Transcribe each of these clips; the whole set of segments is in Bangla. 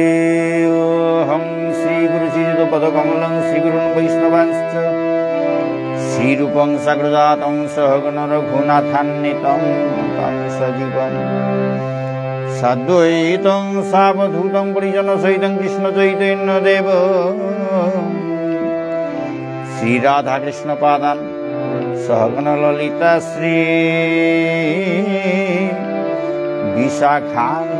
वन्देऽहं श्रीगुरुचरितपदकमलं श्रीगुरुन् वैष्णवांश्च श्रीरूपं साग्रजातं सहगण रघुनाथान्वितं तं सजीवं साद्वैतं सावधूतं परिजनसहितं कृष्णचैतन्यदेव श्रीराधाकृष्णपादान् सहगण ललिता श्री विशाखान्वितांश्च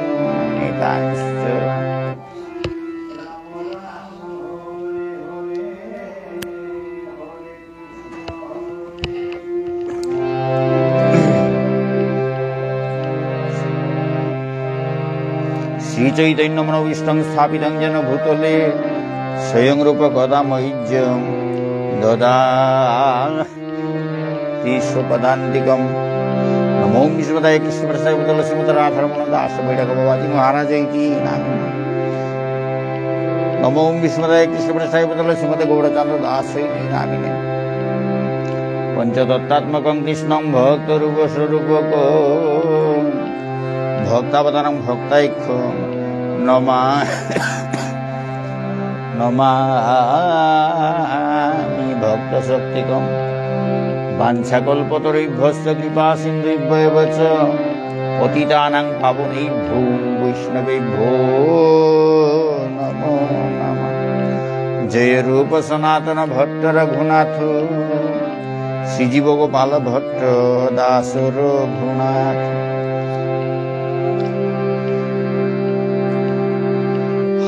श्रीचैतन्य मनोभीष्टं स्थापितं येन भूतले स्वयं रूप कदा मह्यं ददाति स्वपदान्तिकम्। नमो विष्णुपदाय कृष्णप्रसादाय भूतले श्रीमते राधारमण दास बैठक बाबाजी महाराज इति नाम। नमो विष्णुपदाय कृष्णप्रसादाय भूतले श्रीमते गौरचन्द्र दास इति नामिने। पंचतत्त्वात्मकं कृष्णं भक्तरूपस्वरूपको भक्तावतारं भक्तैक्यं नमामि भक्तशक्तिकं। वाञ्छाकल्पतरुभ्यश्च कृपासिन्धुभ्येव च पतितानां पावनेभ्यो वैष्णवेभ्यो नमो नमः। जय रूप सनातन भट्ट रघुनाथ श्रीजीवगोपाल भट्ट दास रघुनाथ।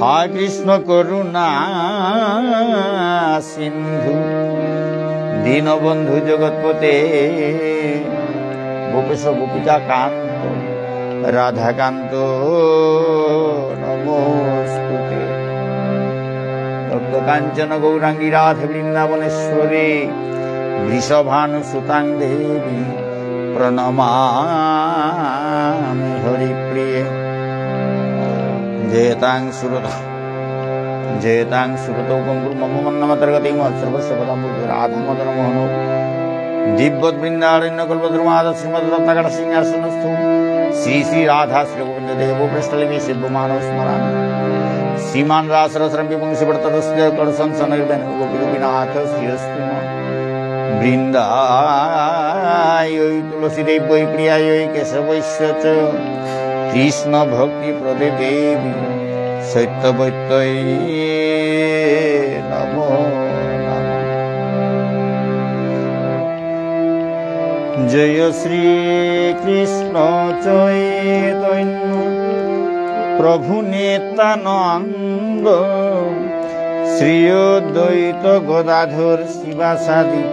हाय कृष्ण करुणा सिंधु दीनबंधु जगतपते गोपेश गोपिका कांत राधा कांत नमोस्तुते। तप्त कांचन गौरांगी राधे वृंदावनेश्वरी वृषभानुसुतां देवी प्रणमामि हरिप्रिये। जयतां सुरतौ कंकुर मम मन्नमतर्गति सर्वस्वपदाम्बुज राधामदन मोहनो दिव्यवृंदारण्य कल्पद्रुमाद श्रीमद रत्नगण सिंहासनस्थो श्री श्री राधा श्री गोविंद देवो पृष्ठलिपि शिवमानव स्मरामि। श्रीमान रासरसरं विपुंसि वर्तरस्य कड़संसनैर्वेन गोपीनाथ श्रीरस्तु वृंदाय तुलसी देव्यै प्रियायै केशवस्य च कृष्ण भक्ति प्रदे देवी सत्यवत्यै नमो नमः। जय श्री कृष्ण चैतन्य प्रभु नित्यानंद श्री अद्वैत गदाधर शिवासादि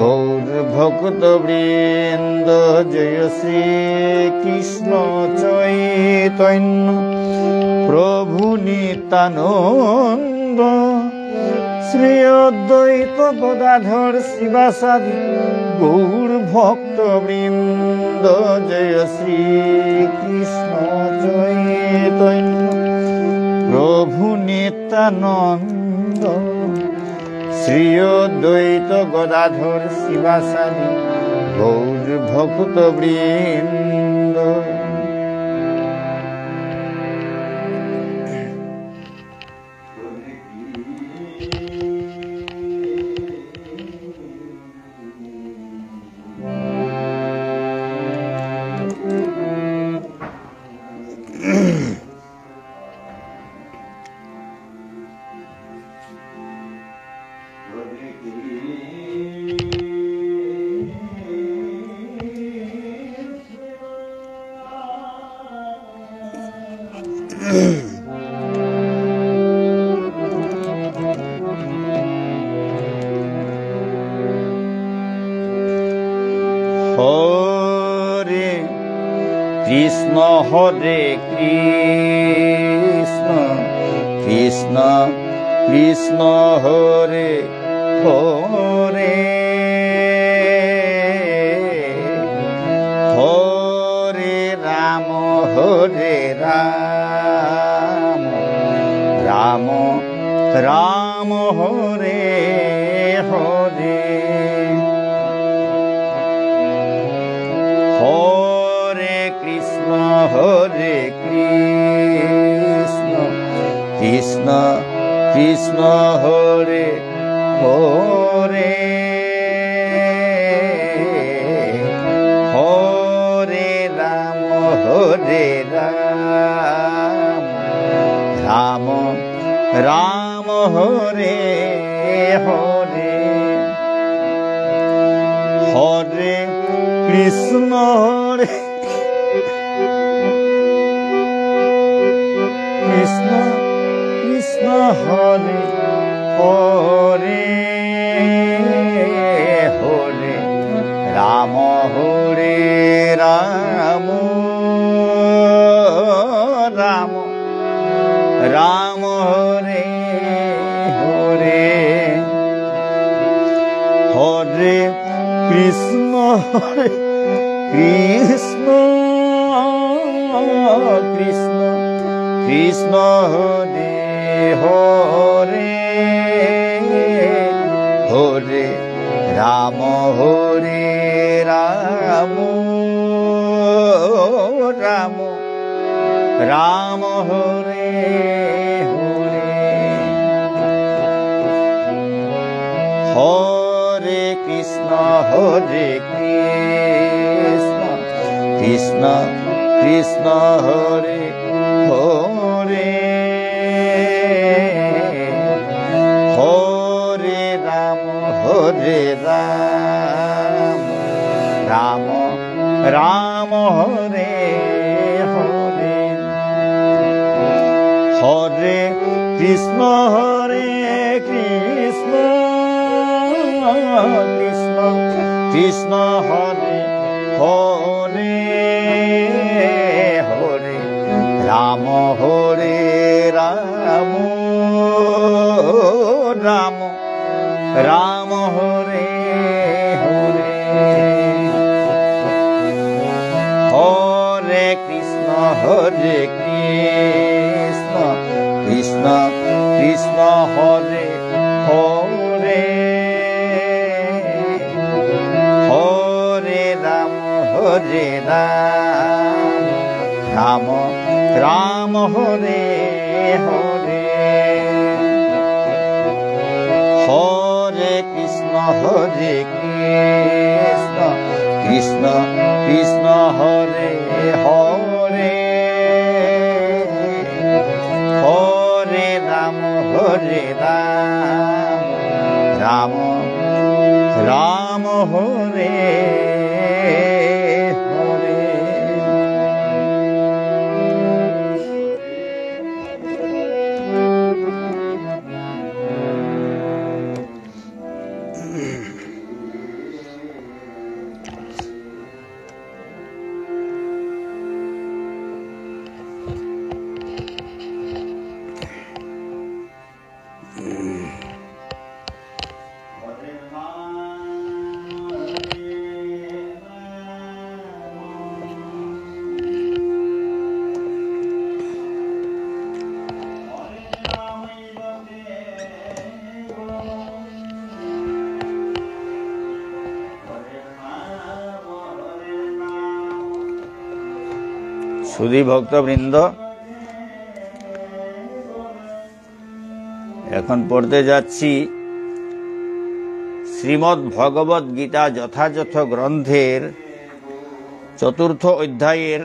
गौर भक्त वृंद। जय श्री कृष्ण चैतन्य प्रभु नित्यानंद श्री अद्वैत गदाधर शिवासादि गौर भक्त वृंद। जय श्री कृष्ण चैतन्य प्रभु नित्यानंद श्री अद्वैत गदाधर शिवासादि গৌর ভক্ত বৃন্দ। হরে কৃষ্ণ হরে কৃষ্ণ কৃষ্ণ কৃষ্ণ হরে হরে হরে রাম হরে রাম রাম রাম হরে হরে হরে কৃষ্ণ হরে কৃষ্ণ কৃষ্ণ কৃষ্ণ হরে হরে হরে রাম হরে রাম রাম রাম হরে হরে হরে কৃষ্ণ হরে কৃষ্ণ কৃষ্ণ হরে হরে হরে রাম হরে রাম রাম রাম হরে হরে হরে কৃষ্ণ হরে কৃষ্ণ কৃষ্ণ কৃষ্ণ হরে হরে হরে রাম হরে রাম রাম রাম হরে হরে হরে কৃষ্ণ হরে কৃষ্ণ কৃষ্ণ কৃষ্ণ হরে হরে হরে রাম হরে রাম রাম রাম হরে হরে হরে কৃষ্ণ হরে কৃষ্ণ কৃষ্ণ কৃষ্ণ হরে হরে হরে রাম হরে রাম রাম রাম হরে হরে হরে কৃষ্ণ হরে কৃষ্ণ কৃষ্ণ কৃষ্ণ হরে হরে হরে রাম হরে রাম রাম রাম হরে হরে হরে কৃষ্ণ হরে কৃষ্ণ কৃষ্ণ কৃষ্ণ হরে হরে হরে রাম হরে রাম রাম রাম হরে হরে সুধী ভক্তবৃন্দ, এখন পড়তে যাচ্ছি শ্রীমদ্ ভগবদ গীতা যথাযথ গ্রন্থের 4th অধ্যায়ের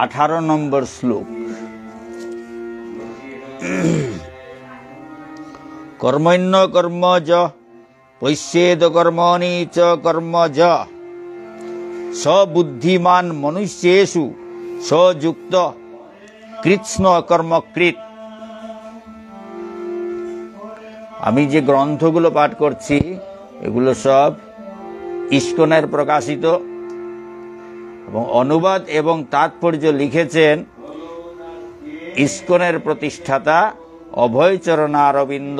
18 নম্বর শ্লোক। কর্মণ্য কর্মজ পৈশ্যেদ কর্মণি চ কর্মজ সবুদ্ধিমান মনুষ্যেষু সযুক্ত কৃৎস্ন কর্মকৃৎ। আমি যে গ্রন্থগুলো পাঠ করছি এগুলো সব ইস্কনের প্রকাশিত এবং অনুবাদ এবং তাৎপর্য লিখেছেন ইস্কনের প্রতিষ্ঠাতা অভয়চরণারবিন্দ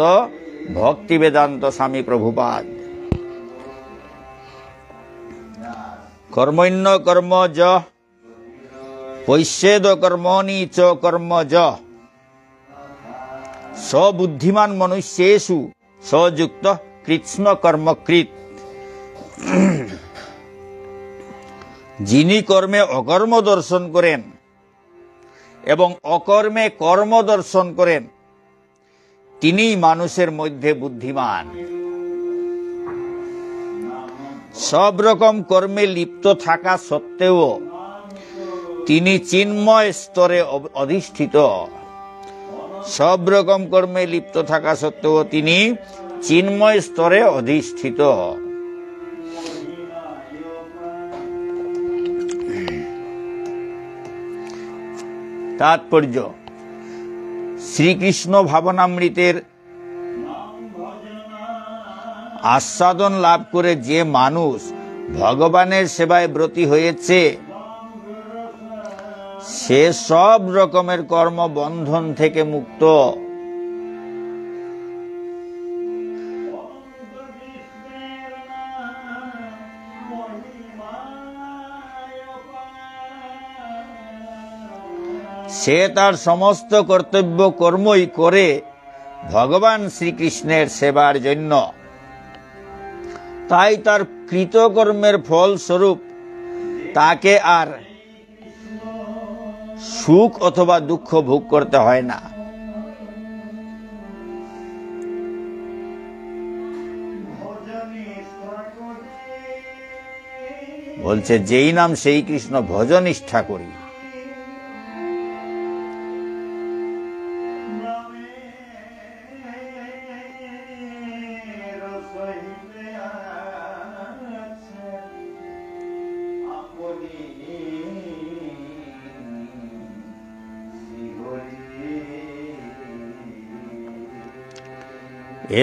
ভক্তিবেদান্ত স্বামী প্রভুপাদ। কর্মণ্য কর্মজ পৈশ্যেদ কর্মণি চ কর্মজ সবুদ্ধিমান মনুষ্যেষু সযুক্ত কৃৎস্ন কর্মকৃৎ। যিনি কর্মে অকর্ম দর্শন করেন এবং অকর্মে কর্ম দর্শন করেন তিনিই মানুষের মধ্যে বুদ্ধিমান। সব রকম কর্মে লিপ্ত থাকা সত্ত্বেও তিনি চিন্ময় স্তরে অধিষ্ঠিত। সব রকম কর্মে লিপ্ত থাকা সত্ত্বেও তিনি চিন্ময় স্তরে অধিষ্ঠিত। তাৎপর্য: শ্রীকৃষ্ণ ভাবনামৃতের আস্বাদন লাভ করে যে মানুষ ভগবানের সেবায় ব্রতী হয়েছে সে সব রকমের কর্মবন্ধন থেকে মুক্ত। সে তার সমস্ত কর্তব্য কর্মই করে ভগবান শ্রীকৃষ্ণের সেবার জন্য। তাই তার কৃতকর্মের ফলস্বরূপ তাকে আর সুখ অথবা দুঃখ ভোগ করতে হয় না। বলছে যেই নাম সেই কৃষ্ণ ভজ নিষ্ঠা করি।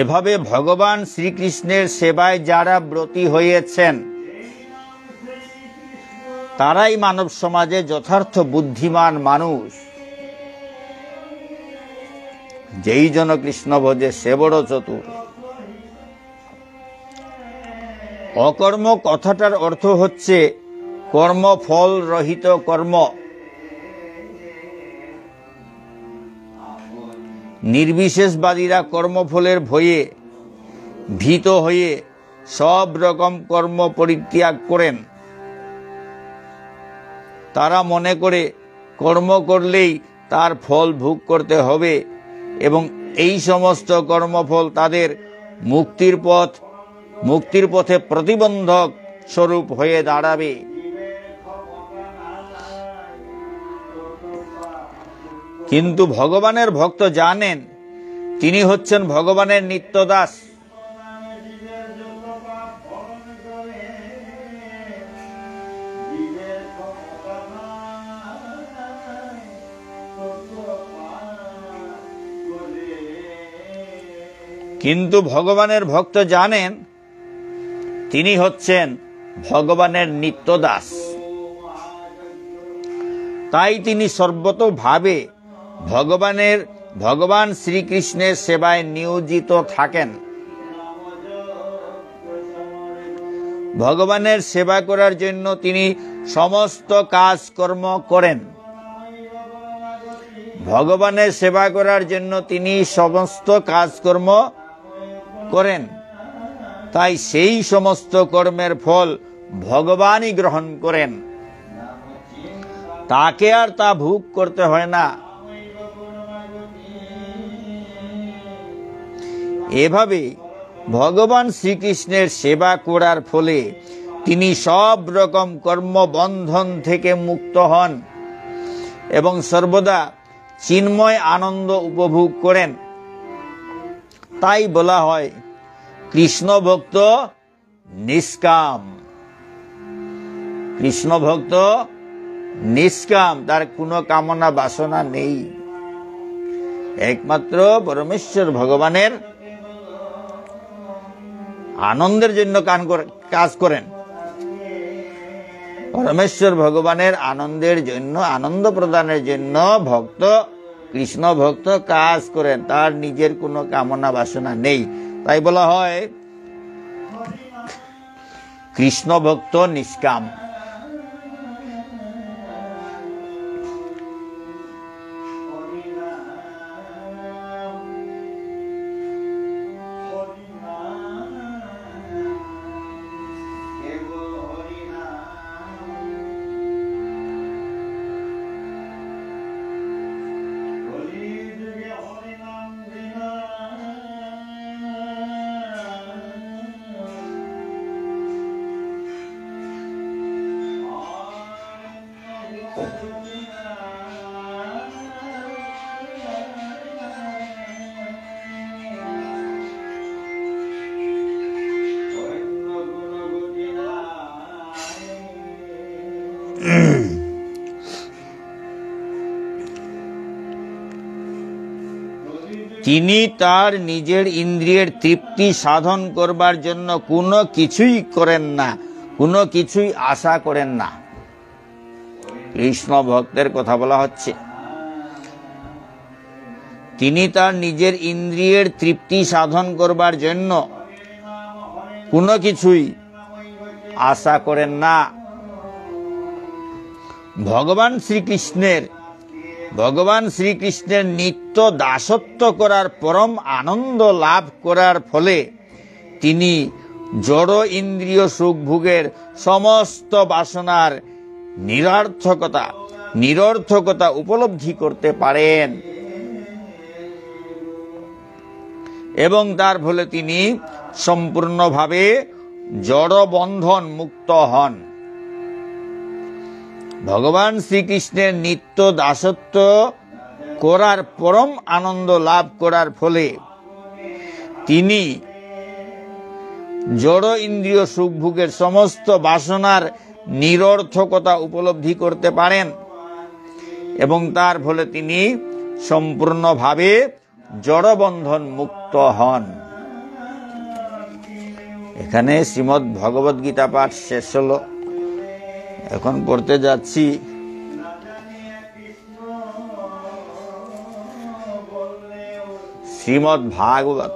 এভাবে ভগবান শ্রীকৃষ্ণের সেবায় যারা ব্রতী হয়েছেন তারাই মানব সমাজে যথার্থ বুদ্ধিমান মানুষ। যেই জন কৃষ্ণ ভজে সে বড় চতুর। অকর্ম কথাটার অর্থ হচ্ছে কর্মফল রহিত কর্ম। নির্বিশেষবাদীরা কর্মফলের ভয়ে ভীত হয়ে সব রকম কর্ম পরিত্যাগ করেন। তারা মনে করে কর্ম করলেই তার ফল ভোগ করতে হবে এবং এই সমস্ত কর্মফল তাদের মুক্তির পথে প্রতিবন্ধক স্বরূপ হয়ে দাঁড়াবে। কিন্তু ভগবানের ভক্ত জানেন তিনি হচ্ছেন ভগবানের নিত্যদাস। কিন্তু ভগবানের ভক্ত জানেন তিনি হচ্ছেন ভগবানের নিত্যদাস। তাই তিনি সর্বতোভাবে ভগবান শ্রীকৃষ্ণের সেবায় নিয়োজিত থাকেন। ভগবানের সেবা করার জন্য তিনি সমস্ত কাজকর্ম করেন। ভগবানের সেবা করার জন্য তিনি সমস্ত কাজকর্ম করেন। তাই সেই সমস্ত কর্মের ফল ভগবানই গ্রহণ করেন। তাকে আর তা ভোগ করতে হয় না। এভাবে ভগবান শ্রীকৃষ্ণের সেবা করার ফলে তিনি সব রকম কর্মবন্ধন থেকে মুক্ত হন এবং সর্বদা চিন্ময় আনন্দ উপভোগ করেন। তাই বলা হয় কৃষ্ণ ভক্ত নিষ্কাম। কৃষ্ণ ভক্ত নিষ্কাম, তার কোনো কামনা বাসনা নেই, একমাত্র পরমেশ্বর ভগবানের আনন্দের জন্য কাজ করেন। পরমেশ্বর ভগবানের আনন্দের জন্য, আনন্দ প্রদানের জন্য ভক্ত, কৃষ্ণ ভক্ত কাজ করেন, তার নিজের কোনো কামনা বাসনা নেই। তাই বলা হয় কৃষ্ণ ভক্ত নিষ্কাম। তিনি তার নিজের ইন্দ্রিয়ের তৃপ্তি সাধন করবার জন্য কোনো কিছুই করেন না, কোনো কিছুই আশা করেন না। কৃষ্ণ ভক্তের কথা বলা হচ্ছে। তিনি তার নিজের ইন্দ্রিয়ের তৃপ্তি সাধন করবার জন্য কোনো কিছুই আশা করেন না। ভগবান শ্রীকৃষ্ণের নিত্য দাসত্ব করার পরম আনন্দ লাভ করার ফলে তিনি জড় ইন্দ্রিয় সুখভোগের সমস্ত বাসনার নিরর্থকতা উপলব্ধি করতে পারেন এবং তার ফলে তিনি সম্পূর্ণভাবে জড় বন্ধন মুক্ত হন। ভগবান শ্রীকৃষ্ণের নিত্য দাসত্ব করার পরম আনন্দ লাভ করার ফলে তিনি জড় ইন্দ্রিয় সুখভোগের সমস্ত বাসনার নিরর্থকতা উপলব্ধি করতে পারেন এবং তার ফলে তিনি সম্পূর্ণভাবে জড়বন্ধন মুক্ত হন। এখানে শ্রীমদ্ ভগবদ গীতা পাঠ শেষ হলো। এখন পড়তে যাচ্ছি শ্রীমদ্ ভাগবত।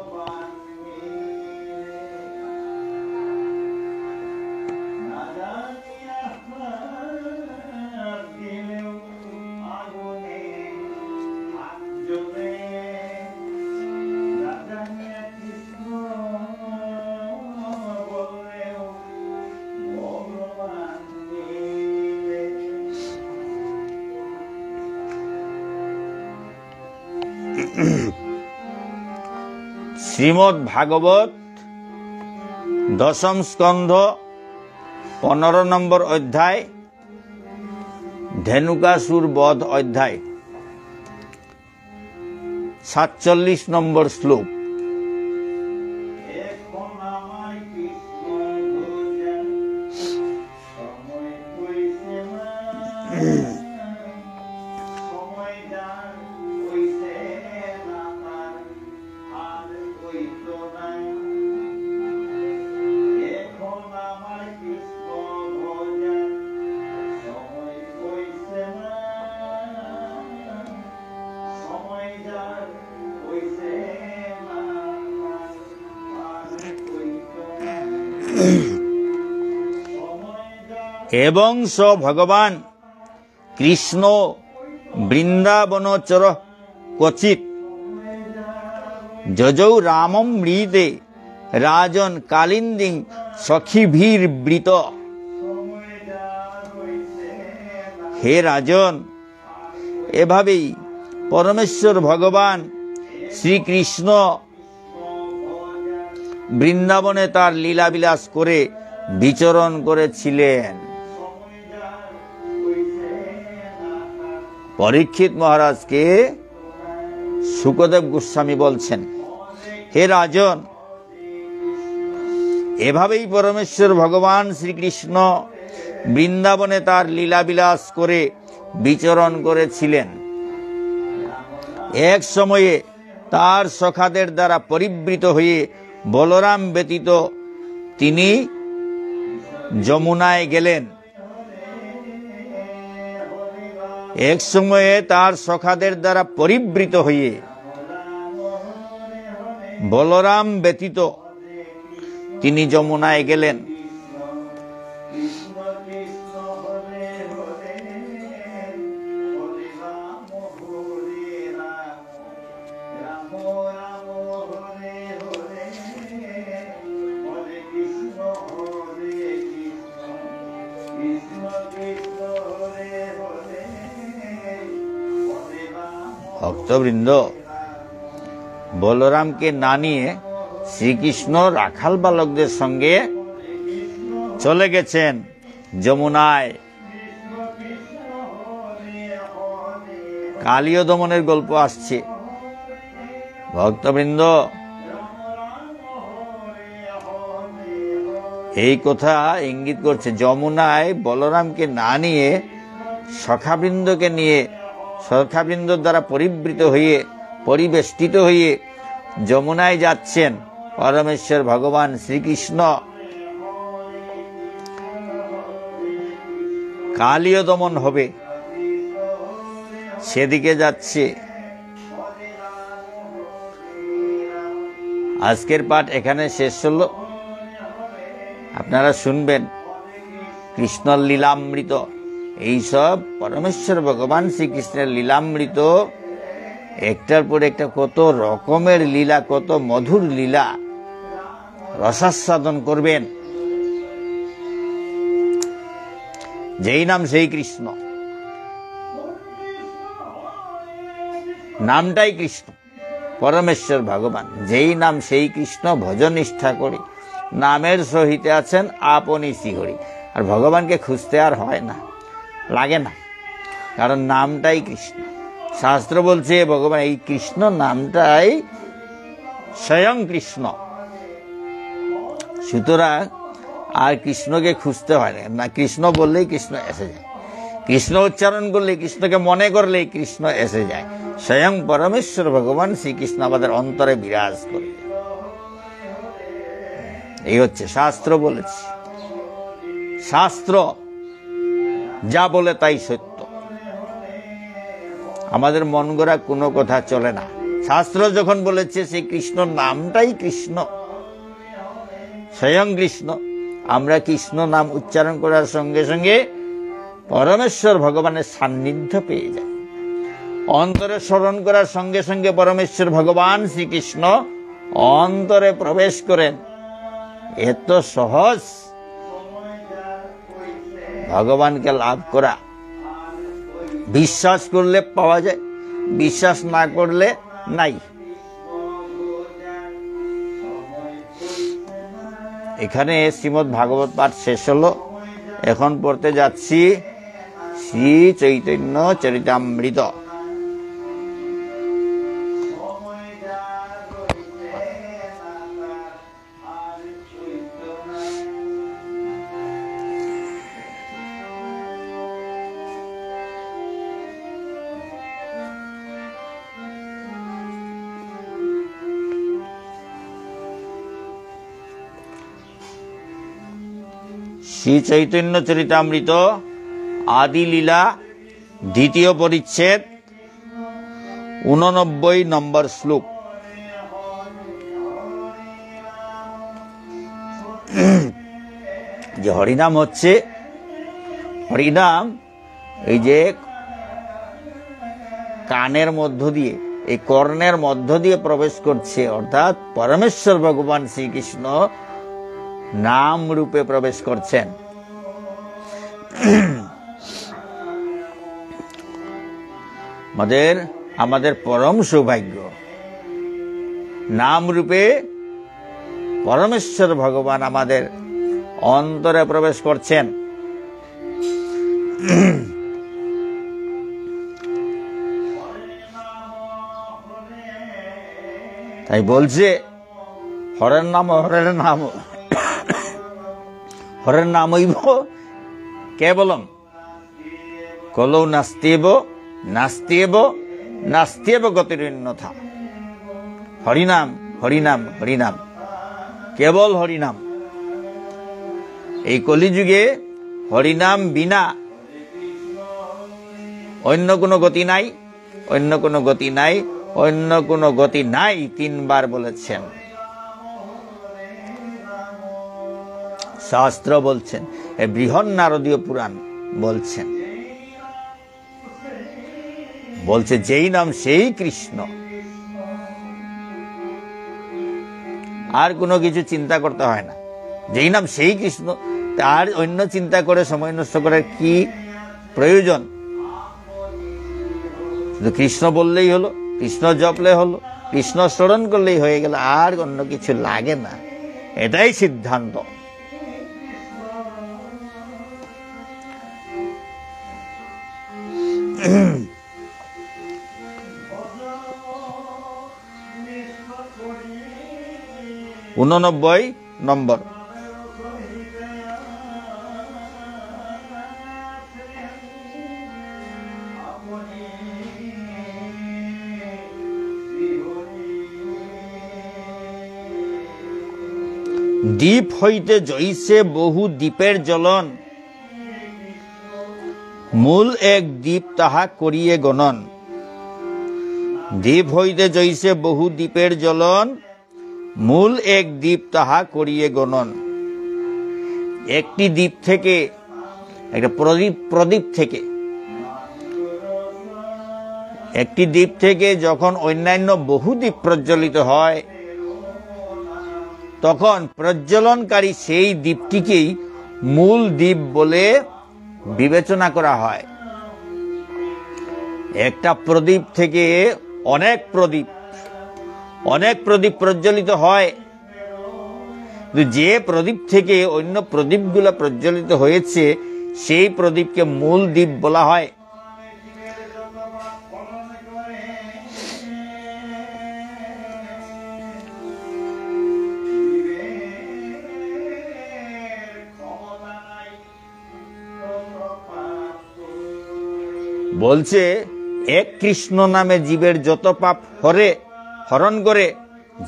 শ্রীমদ্ ভাগবত দশম স্কন্ধ 15 নম্বর অধ্যায়, ধেনুকাসুর বধ অধ্যায়, 47 নম্বর শ্লোক। এবং স ভগবান কৃষ্ণ বৃন্দাবনচর ক্বচিৎ যজৌ রামম মৃতে রাজন কালিন্দী সখীভির্বৃত হে রাজন, এভাবেই পরমেশ্বর ভগবান শ্রীকৃষ্ণ বৃন্দাবনে তার লীলাবিলাস করে বিচরণ করেছিলেন। পরীক্ষিত মহারাজকে শুকদেব গোস্বামী বলছেন, হে রাজন, এভাবেই পরমেশ্বর ভগবান শ্রীকৃষ্ণ বৃন্দাবনে তার লীলাবিলাস করে বিচরণ করেছিলেন। এক সময়ে তার সখাদের দ্বারা পরিবৃত হয়ে বলরাম ব্যতীত তিনি যমুনায় গেলেন। এক সময়ে তার সখাদের দ্বারা পরিবৃত হয়ে বলরাম ব্যতীত তিনি যমুনায় গেলেন। ভক্তবৃন্দ, বলরামকে না নিয়ে শ্রীকৃষ্ণ রাখাল বালকদের সঙ্গে চলে গেছেন যমুনায়। কালীয় দমনের গল্প আসছে। ভক্তবৃন্দ, এই কথা ইঙ্গিত করছে যমুনায় বলরামকে না নিয়ে সখাবৃন্দকে নিয়ে, সখাবৃন্দর দ্বারা পরিবৃত হয়ে পরিবেষ্টিত হয়ে যমুনায় যাচ্ছেন পরমেশ্বর ভগবান শ্রীকৃষ্ণ। কালীয় দমন হবে, সেদিকে যাচ্ছে। আজকের পাঠ এখানে শেষ হল। আপনারা শুনবেন কৃষ্ণর লীলামৃত, এইসব পরমেশ্বর ভগবান শ্রীকৃষ্ণের লীলামৃত, একটার পর একটা কত রকমের লীলা, কত মধুর লীলা রসাস্বাদন করবেন। যেই নাম সেই কৃষ্ণ, নামটাই কৃষ্ণ, পরমেশ্বর ভগবান। যেই নাম সেই কৃষ্ণ, ভজন নিষ্ঠা করে নামের সহিতে আছেন আপনি শ্রীহরি। আর ভগবানকে খুঁজতে আর হয় না, লাগে না, কারণ নামটাই কৃষ্ণ। শাস্ত্র বলছে ভগবান এই কৃষ্ণ নামটাই স্বয়ং কৃষ্ণ। সুতরাং আর কৃষ্ণকে খুঁজতে হয় না, কৃষ্ণ বললেই কৃষ্ণ এসে যায়, কৃষ্ণ উচ্চারণ করলে, কৃষ্ণকে মনে করলেই কৃষ্ণ এসে যায়। স্বয়ং পরমেশ্বর ভগবান শ্রীকৃষ্ণ আমাদের অন্তরে বিরাজ করে। এই হচ্ছে শাস্ত্র বলেছে। শাস্ত্র যা বলে তাই সত্য, আমাদের মন গড়া কোনো কথা চলে না। শাস্ত্র যখন বলেছে সেই কৃষ্ণ নামটাই কৃষ্ণ, স্বয়ং কৃষ্ণ, আমরা কৃষ্ণ নাম উচ্চারণ করার সঙ্গে সঙ্গে পরমেশ্বর ভগবানের সান্নিধ্য পেয়ে যাই। অন্তরে স্মরণ করার সঙ্গে সঙ্গে পরমেশ্বর ভগবান শ্রীকৃষ্ণ অন্তরে প্রবেশ করেন। এত সহজ ভগবানকে লাভ করা। বিশ্বাস করলে পাওয়া যায়, বিশ্বাস না করলে নাই। এখানে শ্রীমদ্ ভাগবত পাঠ শেষ হলো। এখন পড়তে যাচ্ছি শ্রী চৈতন্য চরিতামৃত। শ্রী চৈতন্য চরিতামৃত আদি লীলা দ্বিতীয় পরিচ্ছেদ 89 নম্বর শ্লোক। যে হরিনাম হচ্ছে, হরিনাম এই যে কানের মধ্য দিয়ে, এই কর্ণের মধ্য দিয়ে প্রবেশ করছে, অর্থাৎ পরমেশ্বর ভগবান শ্রীকৃষ্ণ নাম রূপে প্রবেশ করছেন। আমাদের পরম সৌভাগ্য। নাম রূপে পরমেশ্বর ভগবান আমাদের অন্তরে প্রবেশ করছেন। তাই বলছে হরের নামইব কেবলম কলৌ নাস্তিব গতিরন্যথা। হরিনাম হরিনাম হরিনাম, কেবল হরিনাম। এই কলিযুগে হরিনাম বিনা অন্য কোনো গতি নাই, অন্য কোনো গতি নাই, অন্য কোনো গতি নাই, 3 বার বলেছেন। শাস্ত্র বলছেন, এই বৃহন্নারদীয় পুরাণ বলছেন, বলছে যেই নাম সেই কৃষ্ণ। আর কোনো কিছু চিন্তা করতে হয় না, যেই নাম সেই কৃষ্ণ। আর অন্য চিন্তা করে সময় নষ্ট করার কি প্রয়োজন? শুধু কৃষ্ণ বললেই হলো, কৃষ্ণ জপলে হলো, কৃষ্ণ স্মরণ করলেই হয়ে গেল, আর অন্য কিছু লাগে না। এটাই সিদ্ধান্ত। ঊননব্বই নম্বর। দ্বীপ হইতে জইছে বহু দ্বীপের জ্বলন, মূল এক দ্বীপ তাহা করিয়ে গণন। দ্বীপ হইতে জইছে বহু দ্বীপের জ্বলন, মূল এক দ্বীপ তাহা করিয়ে গণন। একটি দ্বীপ থেকে, একটা প্রদীপ থেকে, একটি দ্বীপ থেকে যখন অন্যান্য বহু দ্বীপ প্রজ্বলিত হয়, তখন প্রজ্বলনকারী সেই দ্বীপটিকেই মূল দ্বীপ বলে বিবেচনা করা হয়। একটা প্রদীপ থেকে অনেক প্রদীপ প্রজ্বলিত হয়, যে প্রদীপ থেকে অন্য প্রদীপগুলো প্রজ্বলিত হয়েছে সেই প্রদীপকে মূল দ্বীপ বলা হয়। বলছে এক কৃষ্ণ নামে জীবের যত পাপ হরণ করে,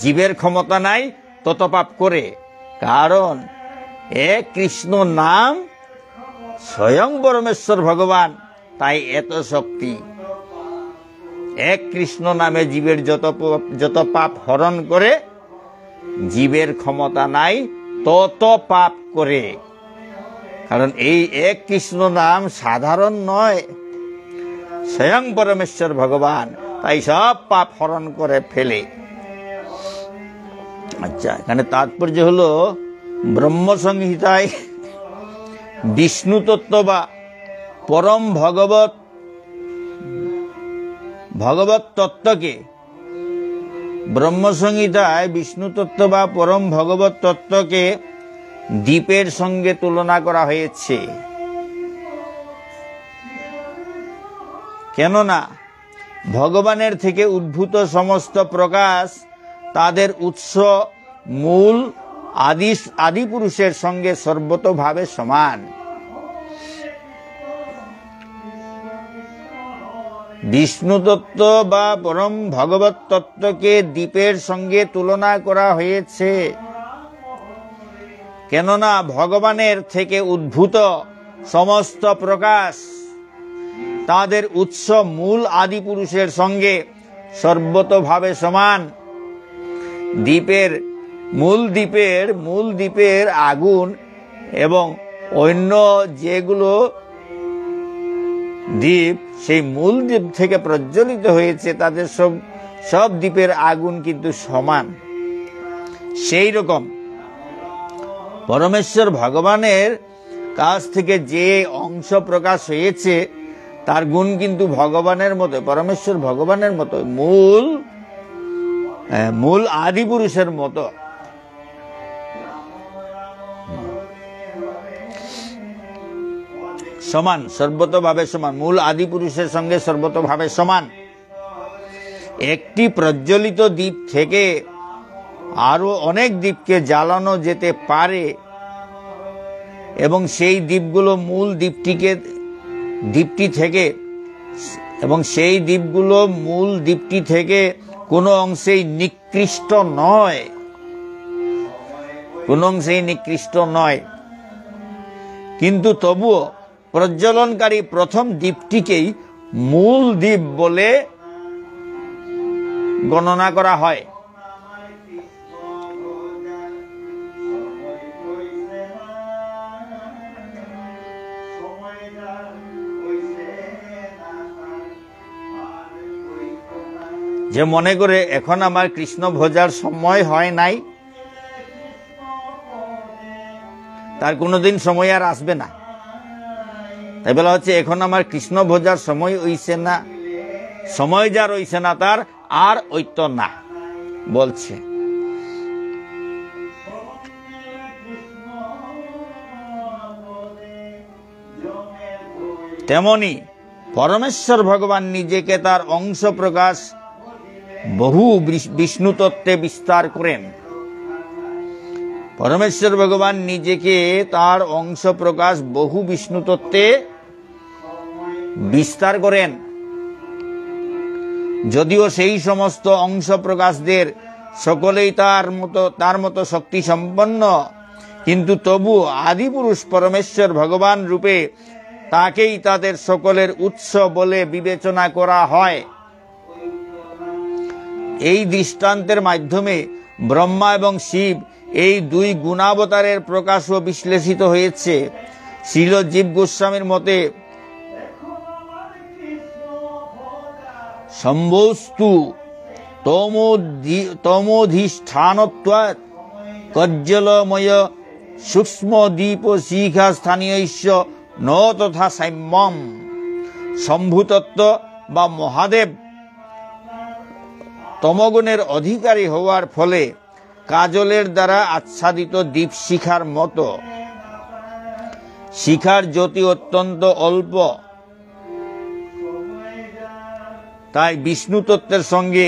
জীবের ক্ষমতা নাই তত পাপ করে। কারণ এক কৃষ্ণ নাম স্বয়ং পরমেশ্বর ভগবান, তাই এত শক্তি। এক কৃষ্ণ নামে জীবের যত পাপ হরণ করে, জীবের ক্ষমতা নাই তত পাপ করে। কারণ এই এক কৃষ্ণ নাম সাধারণ নয়, স্বয়ং পরমেশ্বর ভগবান, তাই সব পাপ হরণ করে ফেলে। আচ্ছা, এখানে তাৎপর্য হলো ব্রহ্মসংহিতায় বিষ্ণু তত্ত্ব বা পরম ভগবত তত্ত্বকে, ব্রহ্মসংহিতায় বিষ্ণু তত্ত্ব বা পরম ভগবত তত্ত্বকে দ্বীপের সঙ্গে তুলনা করা হয়েছে। কেননা ভগবানের থেকে উদ্ভূত সমস্ত প্রকাশ তাদের উৎস মূল আদি পুরুষের সঙ্গে সর্বতোভাবে সমান। বিষ্ণু তত্ত্ব বা পরম ভগবত তত্ত্বকে দ্বীপের সঙ্গে তুলনা করা হয়েছে, কেননা ভগবানের থেকে উদ্ভূত সমস্ত প্রকাশ তাদের উৎস মূল আদি পুরুষের সঙ্গে সর্বতোভাবে সমান। মূল দ্বীপের আগুন এবং অন্য যেগুলো দ্বীপ সেই মূল দ্বীপ থেকে প্রজ্বলিত হয়েছে, তাদের সব দ্বীপের আগুন কিন্তু সমান। সেই রকম পরমেশ্বর ভগবানের কাছ থেকে যে অংশ প্রকাশ হয়েছে তার গুণ কিন্তু ভগবানের মতো, পরমেশ্বর ভগবানের মতো, মূল আদি পুরুষের মতো। সমান, সর্বতভাবে সমান, মূল আদি পুরুষের সঙ্গে সর্বতভাবে সমান। একটি প্রজ্বলিত দ্বীপ থেকে আরো অনেক দ্বীপকে জ্বালানো যেতে পারে এবং সেই দ্বীপগুলো মূল দ্বীপটি থেকে কোনো অংশেই নিকৃষ্ট নয়, কিন্তু তবুও প্রজ্বলনকারী প্রথম দ্বীপটিকেই মূল দ্বীপ বলে গণনা করা হয়। যে মনে করে এখন আমার কৃষ্ণ ভোজার সময় হয় নাই, তার কোনোদিন সময় আর আসবে না। তাই বলা হচ্ছে এখন আমার কৃষ্ণ ভোজার সময় হইছে না, সময় যার হইছে না তার আর ঐত্য না বলছে। তেমনি পরমেশ্বর ভগবান নিজেকে তার অংশ প্রকাশ বহু বিষ্ণু তত্ত্বে বিস্তার করেন। পরমেশ্বর ভগবান নিজেকে তার অংশ প্রকাশ বহু বিষ্ণু তত্ত্বে বিস্তার করেন। যদিও সেই সমস্ত অংশ প্রকাশদের সকলেই তার মতো শক্তি সম্পন্ন, কিন্তু তবু আদিপুরুষ পরমেশ্বর ভগবান রূপে তাকেই তাদের সকলের উৎস বলে বিবেচনা করা হয়। এই দৃষ্টান্তের মাধ্যমে ব্রহ্মা এবং শিব এই দুই গুণাবতারের প্রকাশও বিশ্লেষিত হয়েছে। শ্রীল জীব গোস্বামীর মতে সম্ভস্তু তমোধিষ্ঠানত্বাৎ কজ্জলময় সূক্ষ্ম দ্বীপ শিখা স্থানীয়স্য ন তথা সাম্যম। শম্ভুতত্ত্ব বা মহাদেব তমগুণের অধিকারী হওয়ার ফলে কাজলের দ্বারা আচ্ছাদিত দ্বীপ শিখার মতো। শিখার জ্যোতি অত্যন্ত অল্প, তাই বিষ্ণু তত্ত্বের সঙ্গে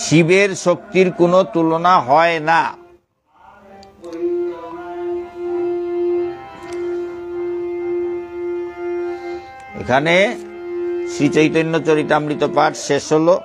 শিবের শক্তির কোনো তুলনা হয় না। এখানে শ্রী চৈতন্য চরিতামৃত পাঠ শেষ হলো।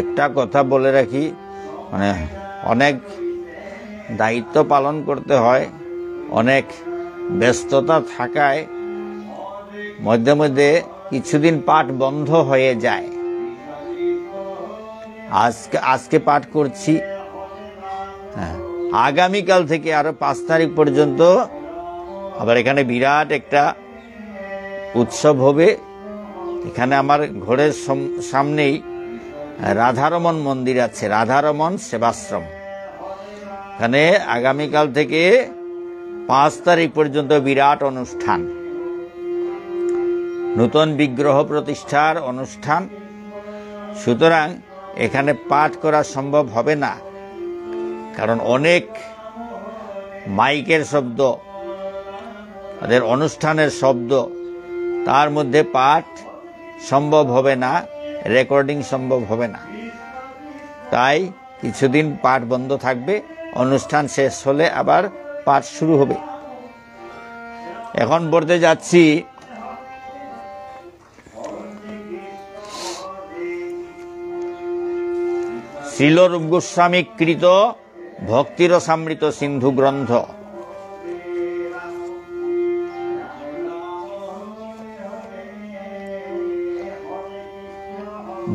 একটা কথা বলে রাখি, অনেক দায়িত্ব পালন করতে হয়, অনেক ব্যস্ততা থাকায় মধ্যে মধ্যে কিছুদিন পাঠ বন্ধ হয়ে যায়। আজকে পাঠ করছি, আগামীকাল থেকে আরো 5 তারিখ পর্যন্ত আবার এখানে বিরাট একটা উৎসব হবে। এখানে আমার ঘরের সামনেই রাধারমন মন্দির আছে, রাধারমন সেবাশ্রম। এখানে আগামীকাল থেকে 5 তারিখ পর্যন্ত বিরাট অনুষ্ঠান, নূতন বিগ্রহ প্রতিষ্ঠার অনুষ্ঠান। সুতরাং এখানে পাঠ করা সম্ভব হবে না, কারণ অনেক মাইকের শব্দ, তাদের অনুষ্ঠানের শব্দ, তার মধ্যে পাঠ সম্ভব হবে না, রেকর্ডিং সম্ভব হবে না। তাই কিছুদিন পাঠ বন্ধ থাকবে, অনুষ্ঠান শেষ হলে আবার পাঠ শুরু হবে। এখন পড়তে যাচ্ছি শ্রীল রূপ গোস্বামী কৃত ভক্তিরসামৃত সিন্ধু গ্রন্থ।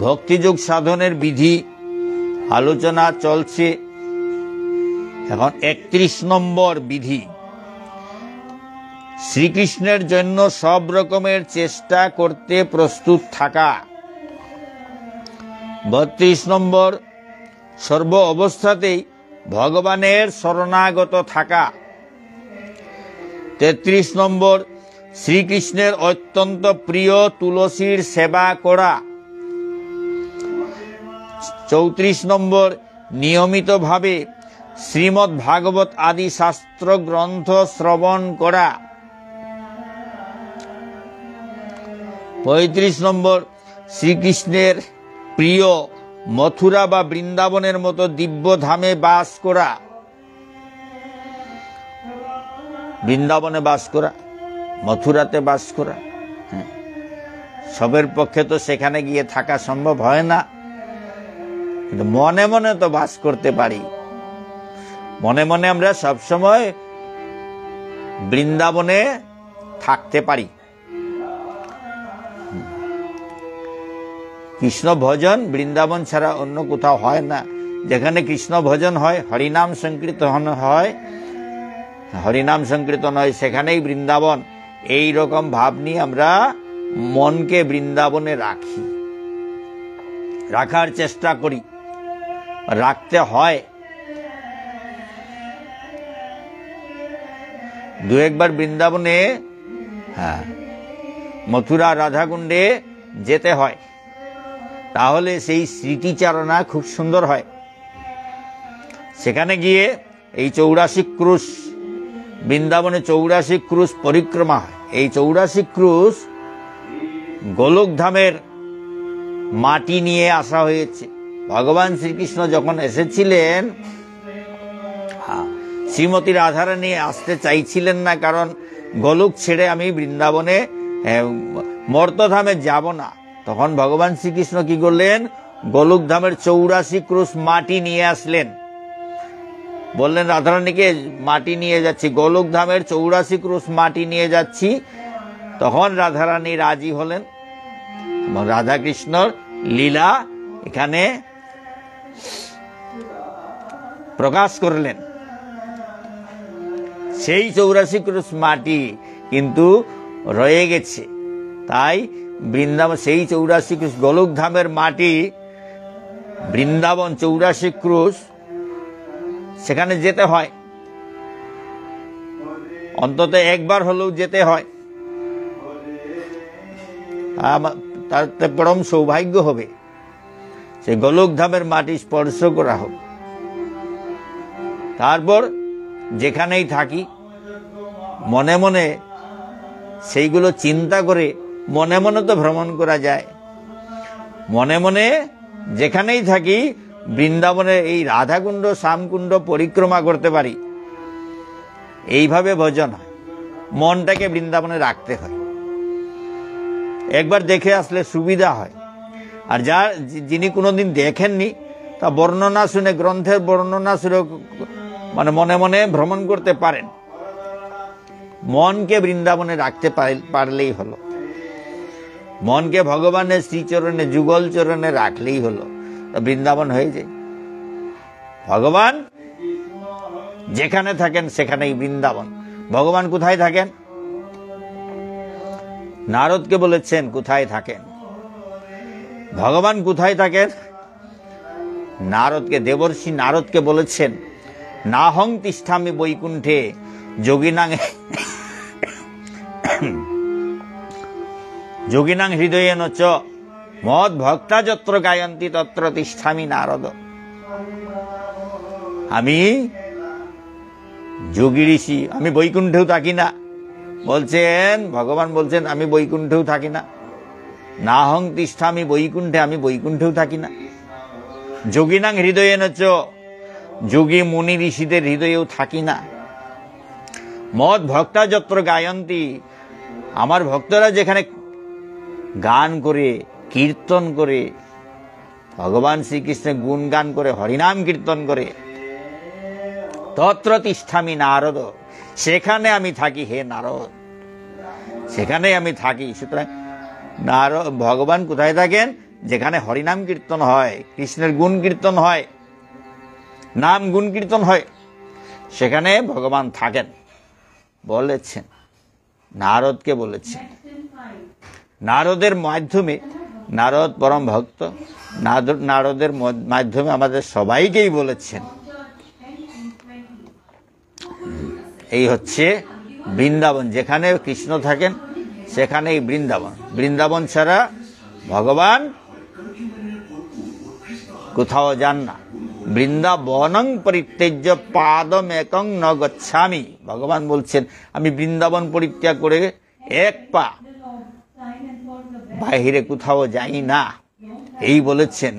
ভক্তিযোগ সাধনের বিধি আলোচনা চলছে। এখন 31 নম্বর বিধি, শ্রীকৃষ্ণের জন্য সব রকমের চেষ্টা করতে প্রস্তুত থাকা। 32 নম্বর, সর্ব অবস্থাতেই ভগবানের শরণাগত থাকা। 33 নম্বর, শ্রীকৃষ্ণের অত্যন্ত প্রিয় তুলসীর সেবা করা। 34 নম্বর, নিয়মিতভাবে শ্রীমদ্ ভাগবত আদি শাস্ত্র গ্রন্থ শ্রবণ করা। 35 নম্বর, শ্রীকৃষ্ণের প্রিয় মথুরা বা বৃন্দাবনের মতো দিব্য ধামে বাস করা। বৃন্দাবনে বাস করা, মথুরাতে বাস করা, সবের পক্ষে তো সেখানে গিয়ে থাকা সম্ভব হয় না, কিন্তু মনে মনে তো বাস করতে পারি। মনে মনে আমরা সবসময় বৃন্দাবনে থাকতে পারি। কৃষ্ণ ভজন বৃন্দাবন ছাড়া অন্য কোথাও হয় না। যেখানে কৃষ্ণ ভজন হয়, হরিনাম সংকীর্তন হয়, হরিনাম সংকীর্তন হয়, সেখানেই বৃন্দাবন। এই রকম ভাব নিয়ে আমরা মনকে বৃন্দাবনে রাখি, রাখার চেষ্টা করি, রাখতে হয়। দু একবার বৃন্দাবনে, মথুরা রাধাকুণ্ডে যেতে হয়, তাহলে সেই স্মৃতিচারণা খুব সুন্দর হয়। সেখানে গিয়ে এই 84 ক্রুশ, বৃন্দাবনে 84 ক্রুশ পরিক্রমা হয়। এই 84 ক্রুশ গোলক ধামের মাটি নিয়ে আসা হয়েছে। ভগবান শ্রীকৃষ্ণ যখন এসেছিলেন, শ্রীমতী রাধারানী আসতে চাইছিলেন না, কারণ গোলক ছেড়ে আমি বৃন্দাবনে মর্তধামে যাব না। তখন ভগবান শ্রীকৃষ্ণ কি করলেন, গোলক ধামের 84 ক্রুশ মাটি নিয়ে আসলেন। বললেন রাধারানীকে, মাটি নিয়ে যাচ্ছি, গোলক ধামের 84 ক্রুশ মাটি নিয়ে যাচ্ছি। তখন রাধারানী রাজি হলেন এবং রাধা কৃষ্ণর লীলা এখানে প্রকাশ করলেন। সেই 84 ক্রুশ মাটি কিন্তু রয়ে গেছে। তাই বৃন্দাবন, সেই 84 ক্রুশ গোলক ধামের মাটি, বৃন্দাবন 84 ক্রুশ, সেখানে যেতে হয়, অন্তত একবার হলেও যেতে হয়। তাতে পরম সৌভাগ্য হবে, সেই গোলক ধামের মাটি স্পর্শ করা হোক। তারপর যেখানেই থাকি মনে মনে সেইগুলো চিন্তা করে মনে মনে তো ভ্রমণ করা যায়। মনে মনে যেখানেই থাকি বৃন্দাবনে এই রাধাকুণ্ড শ্যামকুণ্ড পরিক্রমা করতে পারি। এইভাবে ভজন হয়, মনটাকে বৃন্দাবনে রাখতে হয়। একবার দেখে আসলে সুবিধা হয়। আর যিনি কোনোদিন দেখেননি, তা বর্ণনা শুনে, গ্রন্থের বর্ণনা শুনে মানে মনে মনে ভ্রমণ করতে পারেন। মনকে বৃন্দাবনে রাখতে পারলেই হলো, মনকে ভগবানের শ্রীচরণে, যুগল চরণে রাখলেই হলো, বৃন্দাবন হয়ে যায়। ভগবান যেখানে থাকেন সেখানেই বৃন্দাবন। ভগবান কোথায় থাকেন? নারদকে বলেছেন কোথায় থাকেন, ভগবান কোথায় থাকেন? নারদকে, দেবর্ষি নারদকে বলেছেন, নাহং তিষ্ঠামি বৈকুণ্ঠে যোগিনাং হৃদয়েন চ মদ ভক্তা যত্র গায়ন্তি তত্র তিষ্ঠামি নারদ। আমি যোগী ঋষি, আমি বৈকুণ্ঠেও থাকি না। বলছেন ভগবান, বলছেন আমি বৈকুণ্ঠেও থাকি না। নাহং তিষ্ঠামি বৈকুণ্ঠে, আমি বৈকুণ্ঠেও থাকি না। যোগিনাং হৃদয়েন চ, যোগী মুনি ঋষিদের হৃদয়েও থাকি না। মদ ভক্তা যত্র গায়ন্তি, আমার ভক্তরা যেখানে গান করে, কীর্তন করে, ভগবান শ্রীকৃষ্ণের গুণগান করে, হরিনাম কীর্তন করে, তত্র তিষ্ঠামি নারদ, সেখানে আমি থাকি হে নারদ, সেখানে আমি থাকি। সুতরাং ভগবান কোথায় থাকেন? যেখানে হরিনাম কীর্তন হয়, কৃষ্ণের গুণ কীর্তন হয়, নাম গুণ কীর্তন হয়, সেখানে ভগবান থাকেন বলেছেন। নারদকে বলেছেন। নারদের মাধ্যমে, নারদ পরম ভক্ত, নারদের মাধ্যমে আমাদের সবাইকেই বলেছেন। এই হচ্ছে বৃন্দাবন, যেখানে কৃষ্ণ থাকেন সেখানেই বৃন্দাবন। বৃন্দাবন ছাড়া ভগবান কোথাও যান না। বৃন্দাবনং পরিত্যজ্য পাদম একং ন গচ্ছামি। ভগবান বলছেন আমি বৃন্দাবন পরিত্যাগ করে এক পা বাহিরে কোথাও যাই না, এই বলেছেন।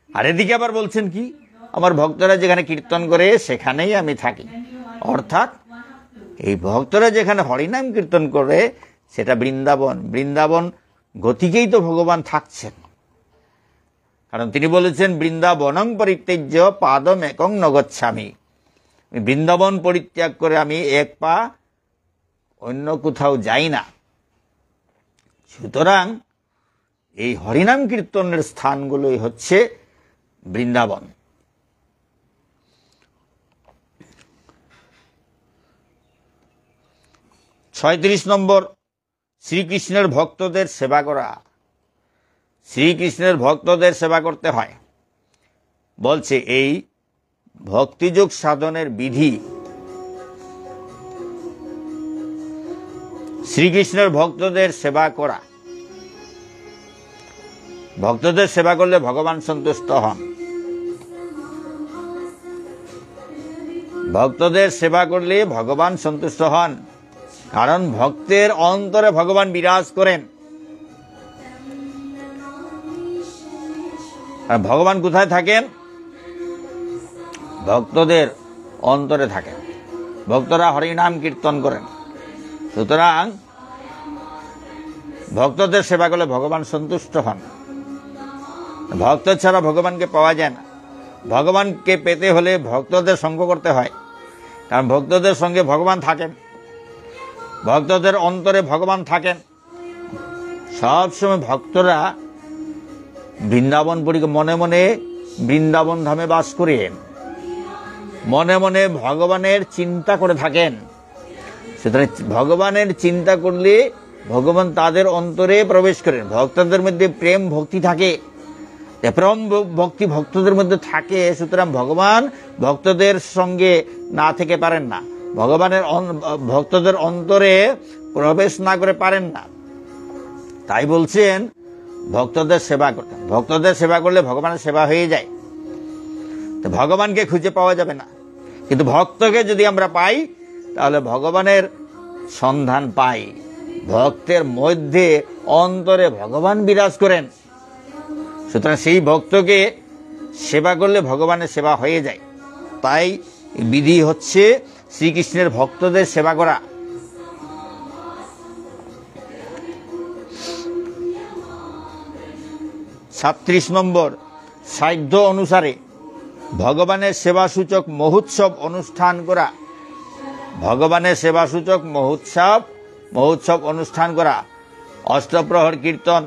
আর এদিকে আবার বলছেন কি, আমার ভক্তরা যেখানে কীর্তন করে সেখানেই আমি থাকি। অর্থাৎ এই ভক্তরা যেখানে হরিনাম কীর্তন করে সেটা বৃন্দাবন। বৃন্দাবন গতিকেই তো ভগবান থাকছেন, কারণ তিনি বলেছেন বৃন্দাবনং পরিত্যজ্য পাদম একং ন গচ্ছামি। বৃন্দাবন পরিত্যাগ করে আমি এক পা অন্য কোথাও যাই না। সুতরাং এই হরিনাম কীর্তনের স্থানগুলোই হচ্ছে বৃন্দাবন। ছয়ত্রিশ নম্বর, শ্রীকৃষ্ণের ভক্তদের সেবা করা। শ্রীকৃষ্ণের ভক্তদের সেবা করতে হয়। বলছে এই ভক্তিযোগ সাধনের বিধি। শ্রীকৃষ্ণের ভক্তদের সেবা করা, ভক্তদের সেবা করলে ভগবান সন্তুষ্ট হন। ভক্তদের সেবা করলে ভগবান সন্তুষ্ট হন, কারণ ভক্তের অন্তরে ভগবান বিরাজ করেন। আর ভগবান কোথায় থাকেন? ভক্তদের অন্তরে থাকেন। ভক্তরা হরিনাম কীর্তন করেন। সুতরাং ভক্তদের সেবা করলে ভগবান সন্তুষ্ট হন। ভক্ত ছাড়া ভগবানকে পাওয়া যায় না। ভগবানকে পেতে হলে ভক্তদের সঙ্গ করতে হয়, কারণ ভক্তদের সঙ্গে ভগবান থাকেন। ভক্তদের অন্তরে ভগবান থাকেন। সবসময় ভক্তরা বৃন্দাবন মনে মনে বৃন্দাবন ধামে বাস করেন, মনে মনে ভগবানের চিন্তা করে থাকেন। সুতরাং ভগবানের চিন্তা করলে ভগবান তাদের অন্তরে প্রবেশ করেন। ভক্তদের মধ্যে প্রেম ভক্তি থাকে, প্রেম ভক্তি ভক্তদের মধ্যে থাকে। সুতরাং ভগবান ভক্তদের সঙ্গে না থেকে পারেন না, ভগবানের ভক্তদের অন্তরে প্রবেশ না করে পারেন না। তাই বলছেন ভক্তদের সেবা করতে। ভক্তদের সেবা করলে ভগবানের সেবা হয়ে যায়। তো ভগবানকে খুঁজে পাওয়া যাবে না, কিন্তু ভক্তকে যদি আমরা পাই তাহলে ভগবানের সন্ধান পাই। ভক্তের মধ্যে অন্তরে ভগবান বিরাজ করেন। সুতরাং সেই ভক্তকে সেবা করলে ভগবানের সেবা হয়ে যায়। তাই বিধি হচ্ছে শ্রীকৃষ্ণের ভক্তদের সেবা করা। সাতত্রিশ নম্বর, সাধ্য অনুসারে ভগবানের সেবাসূচক মহোৎসব অনুষ্ঠান করা। ভগবানের সেবাসূচক মহোৎসব অনুষ্ঠান করা। অষ্টপ্রহর কীর্তন,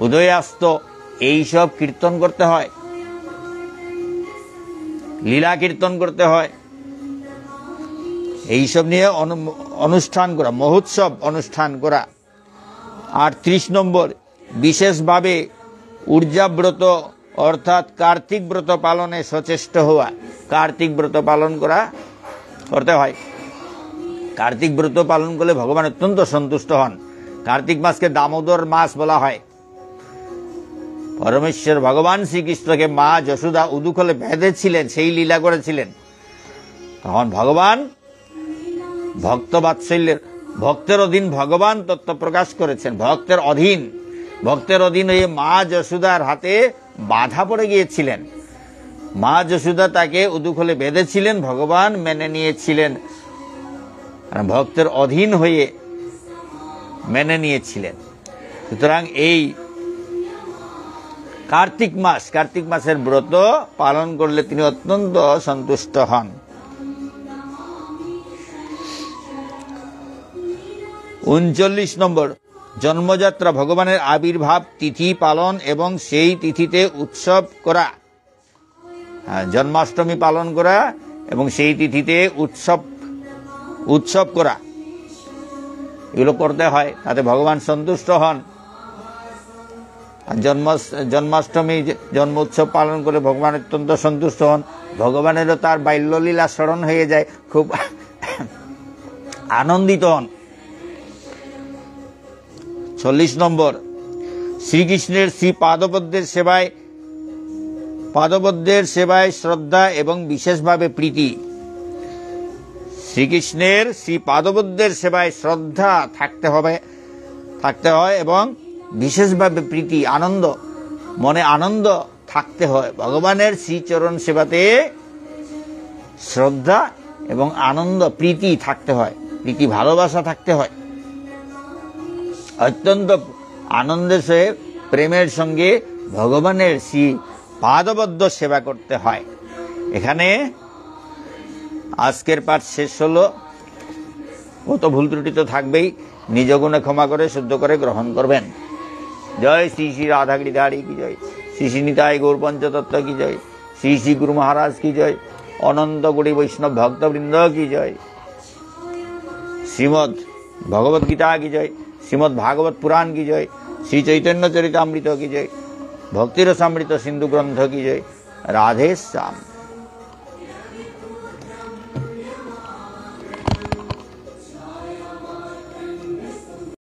উদয়াস্ত, এইসব কীর্তন করতে হয়। লীলা কীর্তন করতে হয়। এইসব নিয়ে অনুষ্ঠান করা, মহোৎসব অনুষ্ঠান করা। 38 নম্বর, বিশেষভাবে ঊর্জাব্রত অর্থাৎ কার্তিক ব্রত পালনে সচেষ্ট হওয়া। কার্তিক ব্রত পালন করতে হয়। কার্তিক ব্রত পালন করলে ভগবান অত্যন্ত সন্তুষ্ট হন। কার্তিক মাসকে দামোদর মাস বলা হয়। পরমেশ্বর ভগবান শ্রীকৃষ্ণকে মা যশোদা উদুকলে বেঁধেছিলেন, সেই লীলা করেছিলেন। তখন ভগবান ভক্ত বাৎসল্যের, ভক্তের অধীন ভগবান তত্ত্ব প্রকাশ করেছেন। ভক্তের অধীন হয়ে মা যশোদার হাতে বাধা পড়ে গিয়েছিলেন। মা যশোদা তাকে উদুকলে বেঁধেছিলেন, ভগবান মেনে নিয়েছিলেন। ভক্তের অধীন হয়ে মেনে নিয়েছিলেন। সুতরাং এই কার্তিক মাসের ব্রত পালন করলে তিনি অত্যন্ত সন্তুষ্ট হন। 39 নম্বর, জন্মযাত্রা, ভগবানের আবির্ভাব তিথি পালন এবং সেই তিথিতে উৎসব করা। জন্মাষ্টমী পালন করা এবং সেই তিথিতে উৎসব করা। এগুলো করতে হয়, তাতে ভগবান সন্তুষ্ট হন। আর জন্মাষ্টমী জন্ম উৎসব পালন করে ভগবান অত্যন্ত সন্তুষ্ট হন। ভগবানেরও তার বাল্যলীলা স্মরণ হয়ে যায়, খুব আনন্দিত হন। 40 নম্বর, শ্রীকৃষ্ণের শ্রী পাদপদ্মের সেবায় শ্রদ্ধা এবং বিশেষভাবে প্রীতি। শ্রীকৃষ্ণের শ্রী পাদপদ্মের সেবায় শ্রদ্ধা থাকতে হয় এবং বিশেষভাবে প্রীতি, আনন্দ, মনে আনন্দ থাকতে হয়। ভগবানের শ্রীচরণ সেবাতে শ্রদ্ধা এবং আনন্দ, প্রীতি থাকতে হয়, প্রীতি ভালোবাসা থাকতে হয়। অত্যন্ত আনন্দের সঙ্গে প্রেমের সঙ্গে ভগবানের শ্রী পাদপদ্ম সেবা করতে হয়। এখানে আজকের পাঠ শেষ হলো। কত ভুল ত্রুটি তো থাকবেই, নিজ গুণে ক্ষমা করে শুদ্ধ করে গ্রহণ করবেন। জয় শ্রী শ্রী রাধা গিরিধারী কি জয়, শ্রী শ্রী নিতাই গৌর পঞ্চতত্ত্ব কি জয়, শ্রী শ্রী গুরু মহারাজ কি জয়, অনন্ত কোটি বৈষ্ণব ভক্তবৃন্দ কি জয়, শ্রীমদ্ ভগবত গীতা কি জয়, শ্রীমদ্ ভাগবত পুরাণ কি জয়, শ্রী চৈতন্য চরিতামৃত কি জয়, ভক্তিরসামৃত সিন্ধু গ্রন্থ কি জয়। রাধে শ্যাম।